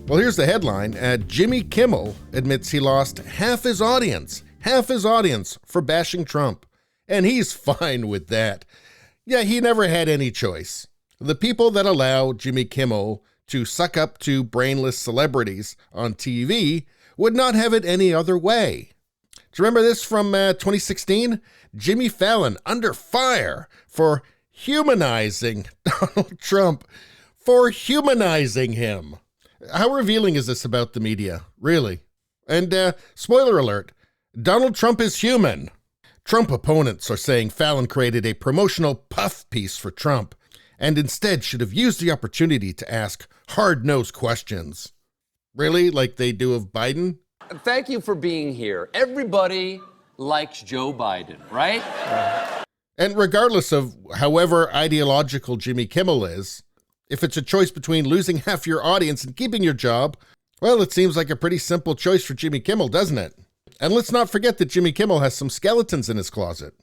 Well, here's the headline. Jimmy Kimmel admits he lost half his audience for bashing Trump. And he's fine with that. Yeah, he never had any choice. The people that allow Jimmy Kimmel to suck up to brainless celebrities on TV would not have it any other way. Do you remember this from 2016? Jimmy Fallon under fire for humanizing Donald Trump, for humanizing him. How revealing is this about the media, really? And spoiler alert, Donald Trump is human. Trump opponents are saying Fallon created a promotional puff piece for Trump and instead should have used the opportunity to ask hard-nosed questions. Really? Like they do of Biden? Thank you for being here. Everybody likes Joe Biden, right? And regardless of however ideological Jimmy Kimmel is, if it's a choice between losing half your audience and keeping your job, well, it seems like a pretty simple choice for Jimmy Kimmel, doesn't it? And let's not forget that Jimmy Kimmel has some skeletons in his closet.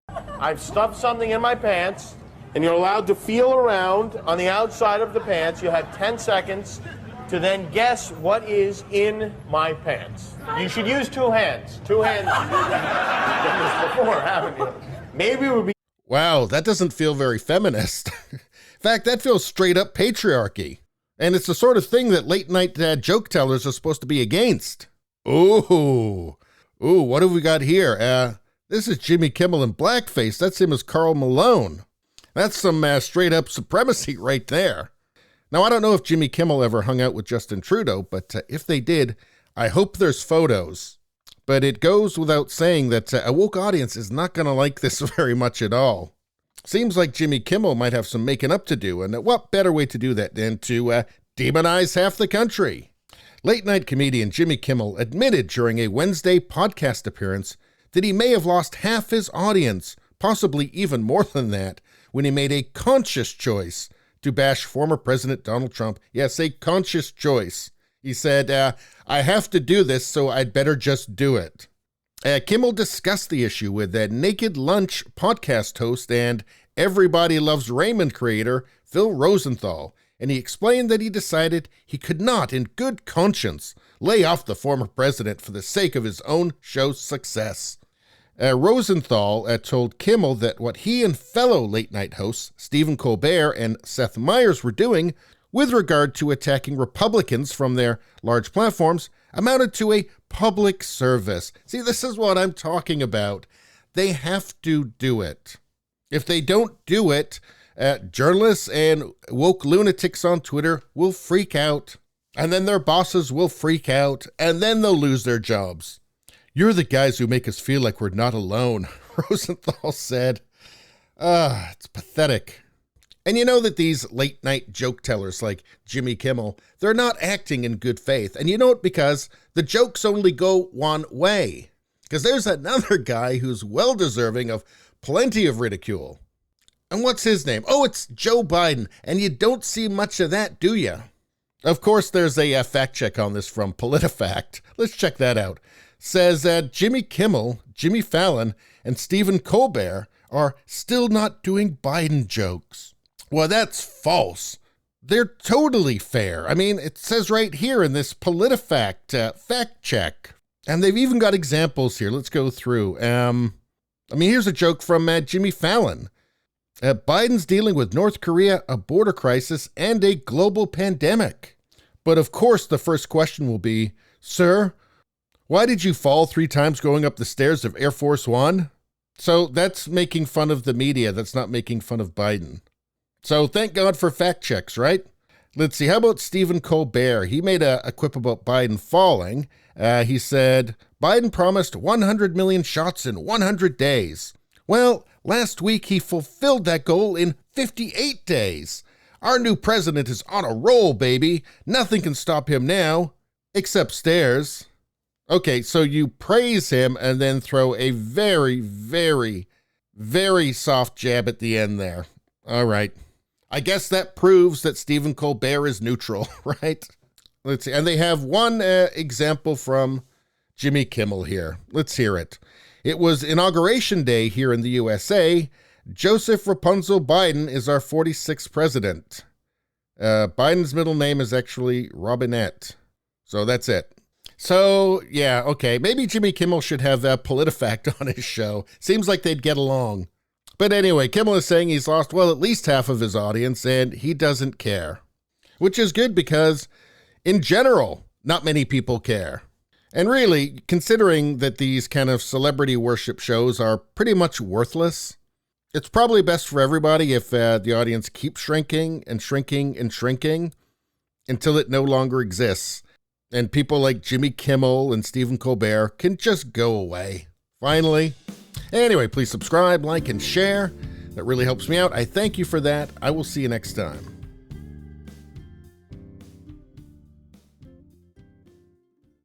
I've stuffed something in my pants, and you're allowed to feel around on the outside of the pants. You have 10 seconds to then guess what is in my pants. You should use two hands. Two hands. You've done this before, haven't you? Maybe it would be... Wow, that doesn't feel very feminist. In fact, that feels straight up patriarchy. And it's the sort of thing that late night joke tellers are supposed to be against. Ooh, what have we got here? This is Jimmy Kimmel in blackface. That's him as Karl Malone. That's some straight up supremacy right there. Now, I don't know if Jimmy Kimmel ever hung out with Justin Trudeau, but if they did, I hope there's photos. But it goes without saying that a woke audience is not going to like this very much at all. Seems like Jimmy Kimmel might have some making up to do, and what better way to do that than to demonize half the country? Late-night comedian Jimmy Kimmel admitted during a Wednesday podcast appearance that he may have lost half his audience, possibly even more than that, when he made a conscious choice to bash former President Donald Trump. Yes, a conscious choice. He said, I have to do this, so I'd better just do it. Kimmel discussed the issue with that Naked Lunch podcast host and Everybody Loves Raymond creator Phil Rosenthal, and he explained that he decided he could not, in good conscience, lay off the former president for the sake of his own show's success. Rosenthal told Kimmel that what he and fellow late-night hosts Stephen Colbert and Seth Meyers were doing with regard to attacking Republicans from their large platforms amounted to a public service. See, this is what I'm talking about. They have to do it. If they don't do it, journalists and woke lunatics on Twitter will freak out, and then their bosses will freak out, and then they'll lose their jobs. You're the guys who make us feel like we're not alone, Rosenthal said. It's pathetic. And you know that these late-night joke tellers like Jimmy Kimmel, they're not acting in good faith. And you know it because the jokes only go one way. Because there's another guy who's well-deserving of plenty of ridicule. And what's his name? Oh, it's Joe Biden. And you don't see much of that, do you? Of course, there's a fact check on this from PolitiFact. Let's check that out. Says Jimmy Kimmel, Jimmy Fallon, and Stephen Colbert are still not doing Biden jokes. Well, that's false. They're totally fair. I mean, it says right here in this PolitiFact fact check. And they've even got examples here. Let's go through. Here's a joke from Jimmy Fallon. Biden's dealing with North Korea, a border crisis, and a global pandemic. But of course, the first question will be, Sir, why did you fall 3 times going up the stairs of Air Force One? So that's making fun of the media. That's not making fun of Biden. So thank God for fact checks, right? Let's see. How about Stephen Colbert? He made a quip about Biden falling. He said, Biden promised 100 million shots in 100 days. Well, last week he fulfilled that goal in 58 days. Our new president is on a roll, baby. Nothing can stop him now, except stairs. Okay, so you praise him and then throw a very, very, very soft jab at the end there. All right. I guess that proves that Stephen Colbert is neutral, right? Let's see. And they have one example from Jimmy Kimmel here. Let's hear it. It was Inauguration Day here in the USA. Joseph Rapunzel Biden is our 46th president. Biden's middle name is actually Robinette. So that's it. So, yeah, okay. Maybe Jimmy Kimmel should have PolitiFact on his show. Seems like they'd get along. But anyway, Kimmel is saying he's lost, well, at least half of his audience, and he doesn't care. Which is good because, in general, not many people care. And really, considering that these kind of celebrity worship shows are pretty much worthless, it's probably best for everybody if the audience keeps shrinking and shrinking and shrinking until it no longer exists. And people like Jimmy Kimmel and Stephen Colbert can just go away. Finally. Anyway, please subscribe, like, and share. That really helps me out. I thank you for that. I will see you next time.